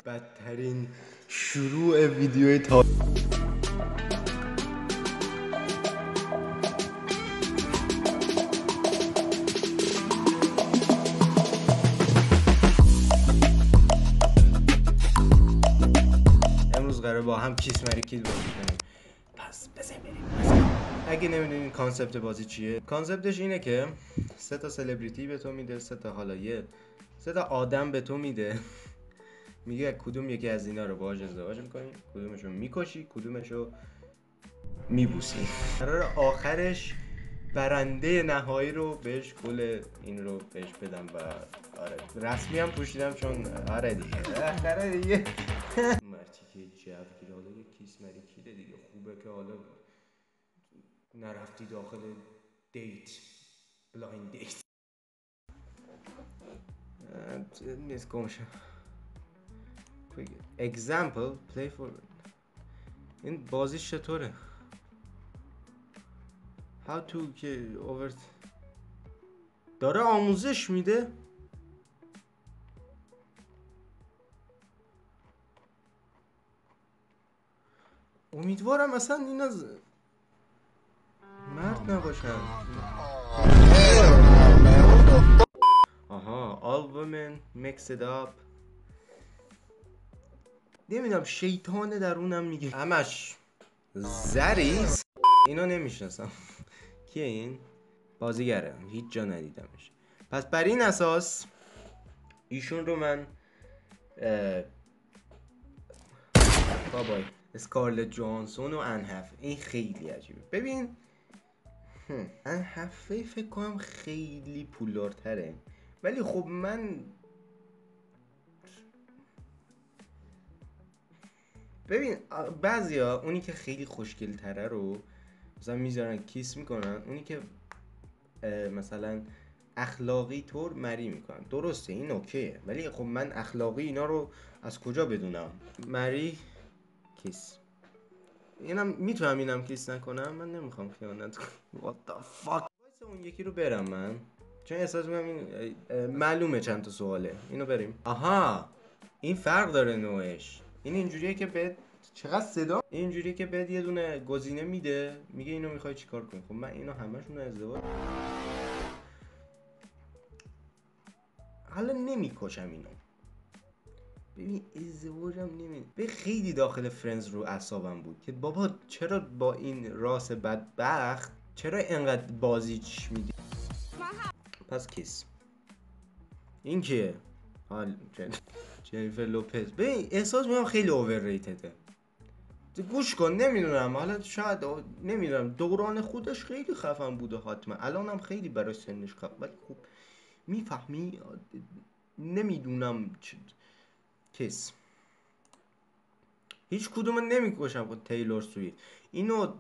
بدترین شروع ویدیوی تا امروز قراره با هم کیس مری کیل بازی کنیم. پس بزنیم بریم. اگه نمیدونین کانسپت بازی چیه، کانسپتش اینه که 3 تا سلبریتی به تو میده، 3 تا سه تا آدم به تو میده، میگه کدوم یکی از اینا رو باهاش ازدواج میکنی، کدومشو میکشی، کدومشو میبوسی. قرار آخرش برنده نهایی رو بهش گل این رو بهش بدم و آره رسمی هم پوشیدم چون آره دیگه مرتی که جوگیر حالا یه کیس مری کیله دیگه. خوبه که حالا نرفتی داخل دیت، بلایند دیت نیست گمشه. example play for این بازی چطوره؟ how to که over داره آموزش میده. امیدوارم اصلا این از مرد نباشن. آها all women mix it up. نمیدونم شیطان درونم میگه همش زریز. اینو نمیشناسم. کیه این؟ بازیگره، هیچ جا ندیدمش. پس بر این اساس ایشون رو من بابای اسکارلت جوانسون و ان این خیلی عجیبه. ببین ان هفی فکر کنم خیلی پولدارتره، ولی خب من ببین بعضیا اونی که خیلی خوشگل تره رو مثلا میذارن کیس میکنن، اونی که مثلا اخلاقی طور مری میکنن. درسته این اوکیه، ولی خب من اخلاقی اینا رو از کجا بدونم؟ مری کیس اینم میتونم اینم کیس نکنم. من نمیخوام خیانت کنم. what the fuck. اون یکی رو برم من چون احساس میکنم این معلومه چند تا سواله. اینو بریم. آها این فرق داره نوعش. این اینجوریه که بهت چقدر صدا اینجوریه که بهت یه دونه گزینه میده، میگه اینو میخوای چیکار کنی. خب من اینو همشون ازدواج حالا نمیکشم اینو. ببین ازدواجم به خیلی داخل فرندز رو اعصابم بود که بابا چرا با این راس بدبخت چرا اینقدر بازیچ میدی. پس کیس این کیه؟ حال جنیفر لوپز. ببین احساس میکنم خیلی اوورریتده. گوش کن نمیدونم حالا شاید نمیدونم دوران خودش خیلی خفن بوده حتما، الانم خیلی برای سنش خفن، ولی خب میفهمی نمیدونم کیس هیچ کدوم نمیکشم. با تیلور سویت اینو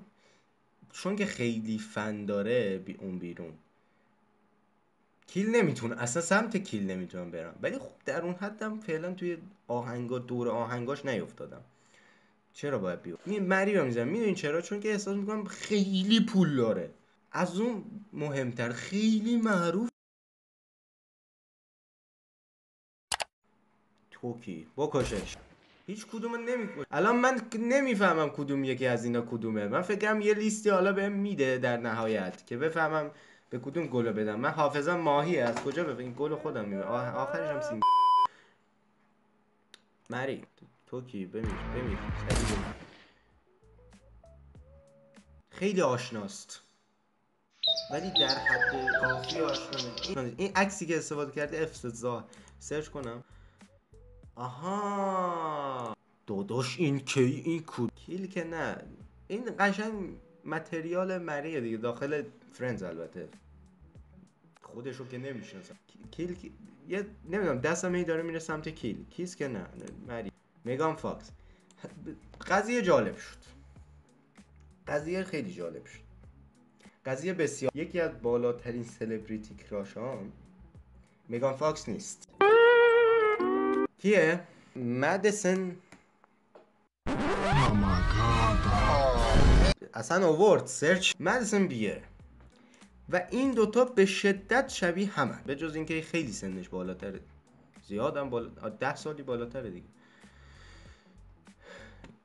چون که خیلی فن داره اون بیرون کیل نمیتونه اصلا سمت کیل نمیتونم برم، ولی خب در اون حدم فعلا توی آهنگا دور آهنگاش نیافتادم. چرا باید بیو مری رو میزنم؟ میدونین چرا؟ چون که احساس میکنم خیلی پول داره، از اون مهمتر خیلی معروف. توکی بکشش. هیچ کدوم نمیکشه. الان من نمیفهمم کدوم یکی از اینا کدومه. من فکرم یه لیستی حالا بهم میده در نهایت که بفهمم به کدوم گلو بدم. من حافظم ماهیه، از کجا بفهمم این گلو خودم میبینم. آخرش هم سیم مری توکی بمیر خیلی آشناست ولی در حد کافی آشنا نیست. این عکسی که استفاده کرده افتضاح. سرچ کنم. آها داداش این کی این کیل که نه، این قشنگ متریال مریه دیگه داخل فرندز. البته خودشو که نمیشناسم. کیل یه نمیدونم دستم این داره میره سمت کیل. کیس که نه مری. میگان فاکس. قضیه جالب شد. قضیه خیلی جالب شد. قضیه بسیار یکی از بالاترین سلبریتی کراشام میگان فاکس نیست. کیه؟ مدیسن. اصلا آورد سرچ مدیسن بیر و این دوتا به شدت شبیه همه به جز اینکه خیلی سنش بالاتره. زیادم بالا 10 سالی بالاتره دیگه.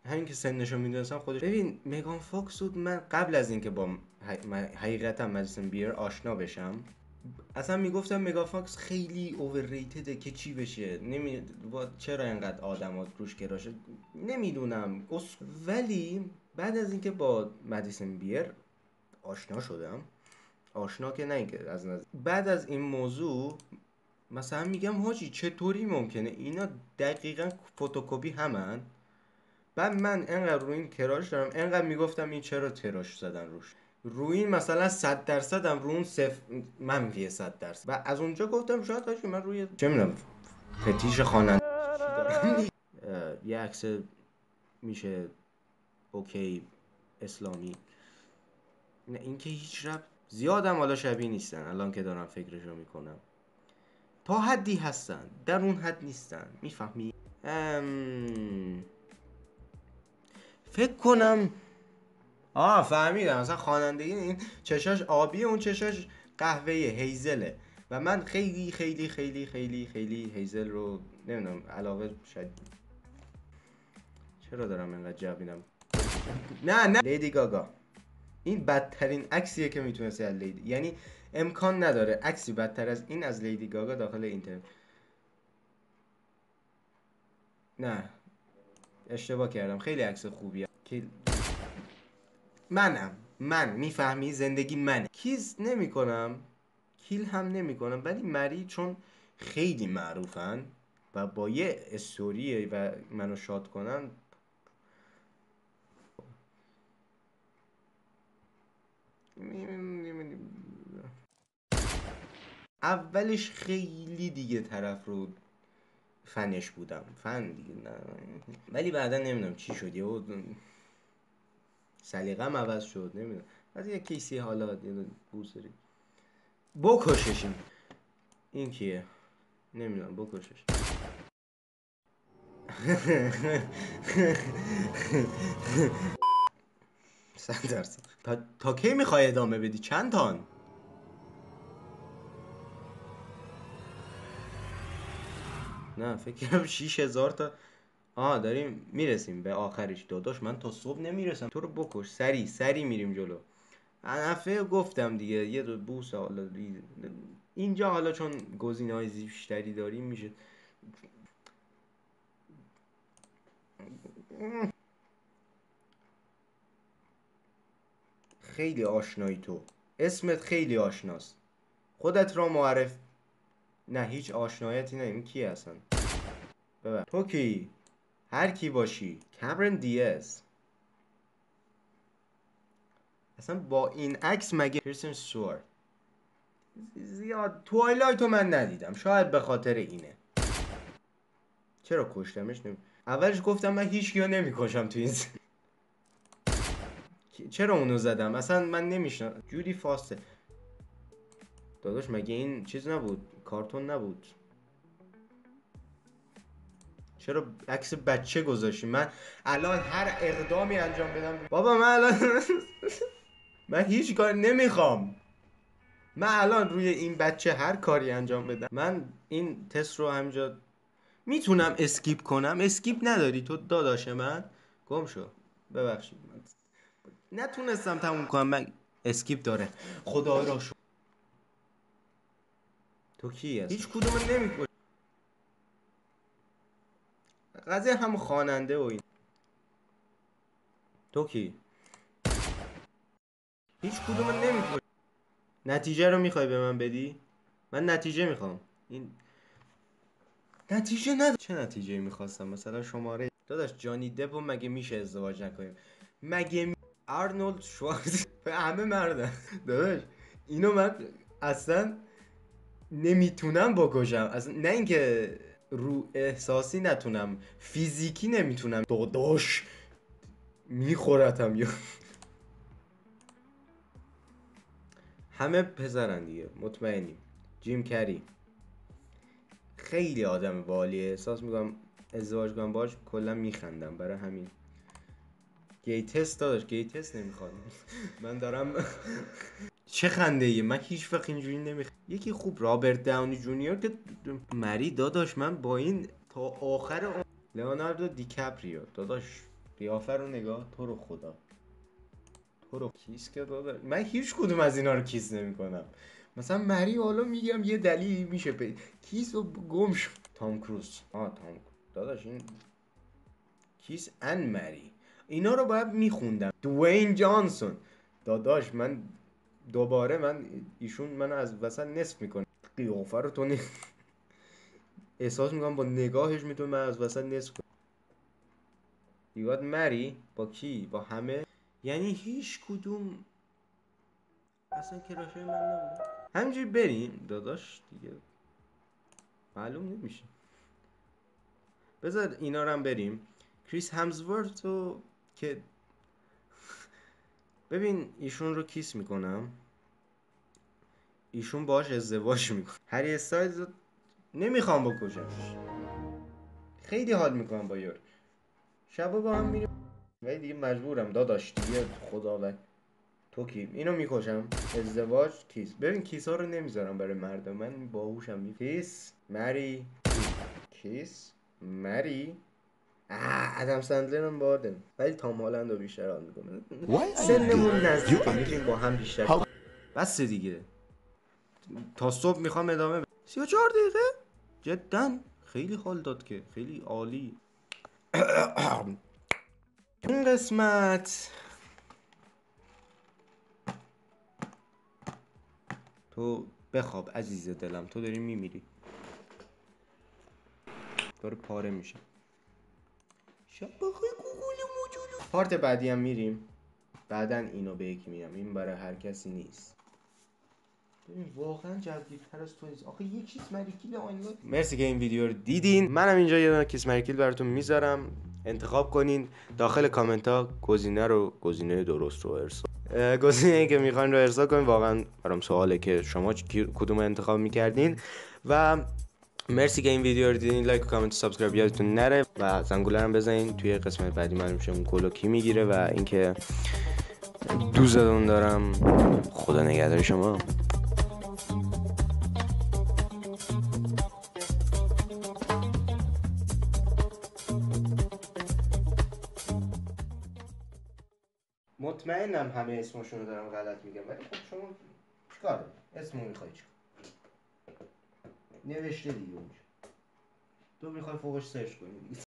همین که سنشو میدونستم خودش. ببین مگان فاکس بود، من قبل از اینکه با حقیقتا مدیسن بیر آشنا بشم اصلا میگفتم مگان فاکس خیلی اوورریتده که چی بشه، چرا اینقدر آدما روش گراشه نمیدونم. ولی بعد از اینکه با مدیسن بیر آشنا شدم، آشنا که نه که از نزدیک، بعد از این موضوع مثلا میگم حاجی چطوری ممکنه اینا دقیقاً فتوکپی همن. بعد من انقدر روی این کراش دارم، انقدر میگفتم این چرا تراش زدن روی این مثلا 100% هم رو اون منفی 100%. و از اونجا گفتم شاید هاش من روی چه میدونم فتیش خواننده دارم یه عکس میشه اوکی اسلامی، نه این که هیچ رب زیادم حالا شبیه نیستن الان که دارم فکرشو میکنم، تا حدی هستن در اون حد نیستن، میفهمی؟ فکر کنم فهمیدم، مثلا خوانندگی این چشاش آبی، اون چشاش قهوه‌ای هیزله و من خیلی خیلی خیلی خیلی خیلی هیزل رو نمیدونم علاقه شدید. چرا دارم اینقدر جوینم؟ نه لیدی گاگا این بدترین عکسیه که میتونستی از لیدی، یعنی امکان نداره عکسی بدتر از این از لیدی گاگا داخل اینترنت. نه اشتباه کردم، خیلی عکس خوبیه که من میفهمی زندگی منه، کیز نمی کنم کیل هم نمی کنم، ولی مری چون خیلی معروفن و با یه استوری و منو شاد کنن اولش خیلی دیگه طرف رو فنش بودم، فن دیگه نه، ولی بعدا نمیدونم چی شد یهو سلیقه‌م عوض شد، نمیدونم از یه کیسی حالا بوسری بکششیم. این کیه نمیدونم بکشش. 100%. تا کی میخوای ادامه بدی؟ چند تان؟ نه فکر کنم 6000 تا. داریم میرسیم به آخرش. داداش من تا صبح نمیرسم، تو رو بکش سری میریم جلو. دفعه گفتم دیگه یه دو بوس حالا اینجا حالا چون گزینه‌های بیشتری داریم میشه. خیلی آشنایی تو، اسمت خیلی آشناست، خودت را معرف. نه هیچ آشنایتی نه، این کی هستن؟ ببر تو کی؟ هر کی باشی کامرون دیاز. اصلا با این عکس مگه کریستین استوارت زیاد توایلایتو من ندیدم، شاید به خاطر اینه. چرا کشتمش؟ اولش گفتم من هیچ کیو نمیکشم تو این چرا اونو زدم؟ اصلا من نمیشنم. جودی فاستر داداش مگه این چیز نبود؟ کارتون نبود؟ چرا عکس بچه گذاشتی؟ من الان هر اقدامی انجام بدم بابا من الان من هیچ کار نمیخوام. من الان روی این بچه هر کاری انجام بدم. من این تست رو همینجا میتونم اسکیپ کنم. اسکیپ نداری تو داداش من؟ گم شو ببخشید من نتونستم تموم کنم. من اسکیپ داره خدا را شو. تو کی هست؟ هیچ کدوم نمیکن. قضیه هم خواننده و این. تو کی؟ هیچ کدوم نمیکن. نتیجه رو میخوای به من بدی؟ من نتیجه میخوام. این نتیجه نداره. چه نتیجه میخواستم؟ مثلا شماره داداش جانی دپ مگه میشه ازدواج نکنیم؟ مگه آرنولد شوارز همه مردن داداش. اینو من اصلا نمیتونم بکشم، اصلا نه اینکه رو احساسی نتونم، فیزیکی نمیتونم. داداش میخورتم یا همه پسرن دیگه مطمئنیم. جیم کری خیلی آدم بالیه، احساس میکنم ازدواج کنم باش کلا میخندم، برای همین گیتست داداش گیتست نمیخواد. من دارم چه خنده ایه، من هیچ وقت اینجوری یکی خوب رابرت داونی جونیور که مری داداش، من با این تا آخر لئوناردو دیکاپریو داداش قیافه رو نگاه، تو رو خدا تو رو کیس که داداش، من هیچ کدوم از اینا رو کیس نمیکنم. مثلا مری حالا میگم یه دلیلی میشه کیس و گم شد. تام کروز، تام داداش این کیس ان مری، اینا رو باید میخوندم. دوین جانسون داداش، من دوباره ایشون منو از وسط نصف میکنه. قیافه رو تو احساس میکنم با نگاهش میتونه من از وسط نصف کنه. یاد مری با کی؟ با همه، یعنی هیچ کدوم اصلا کراشای من نبود. همینجوری بریم داداش دیگه معلوم نمیشه. بذار اینا رو هم بریم. کریس همزورتو که ببین ایشون رو کیس میکنم، ایشون باش ازدواج میکنه. هری استایلز رو نمیخوام بکشمش، خیلی حال میکنم با یار، شبا با هم میریم ولی دیگه مجبورم داداش دیگه. خدا تو کی؟ اینو میکشم. ازدواج کیس. ببین کیس ها رو نمیذارم برای مردم، من باهوشم. کیس مری کیس مری ادم سندلر هم بارده، ولی تام هالند رو بیشتر حال میکنه. سنمون نزدیکه، میتونیم با هم بیشتر. بس دیگه تا صبح میخوام ادامه 34 دقیقه جدا خیلی حال داد که خیلی عالی. این قسمت تو بخواب عزیز دلم، تو داری میمیری، داره پاره میشه. شب بخیر گوگل موجود. پارت بعدی هم میریم، بعدن اینو به یکی میرم، این برای هر کسی نیست. ببین واقعا جدیدتر از تو نیست آخه. یه کیس مریکیل آنلاین. مرسی که این ویدیو رو دیدین. منم اینجا یه دونه کیس مریکیل براتون میذارم، انتخاب کنین داخل کامنت ها گزینه درست رو ارسال، گزینه‌ای که میخواین رو ارسال کنین. واقعا برام سواله که شما کدوم انتخاب میکردین. و مرسی که این ویدیو رو دیدین. لایک و کامنت و سابسکرایب یادتون نره و زنگوله رو بزنین. توی قسمت بعدی معلوم میشه اون گلو کی میگیره و اینکه دوستتون دارم. خدا نگهدار شما. مطمئنم همه اسمشون رو دارم غلط میگم، ولی خب شما چیکار اسمو میخوای چیکار نوشته دیگه اونجا، تو میخوای فوقش سرچ کنی.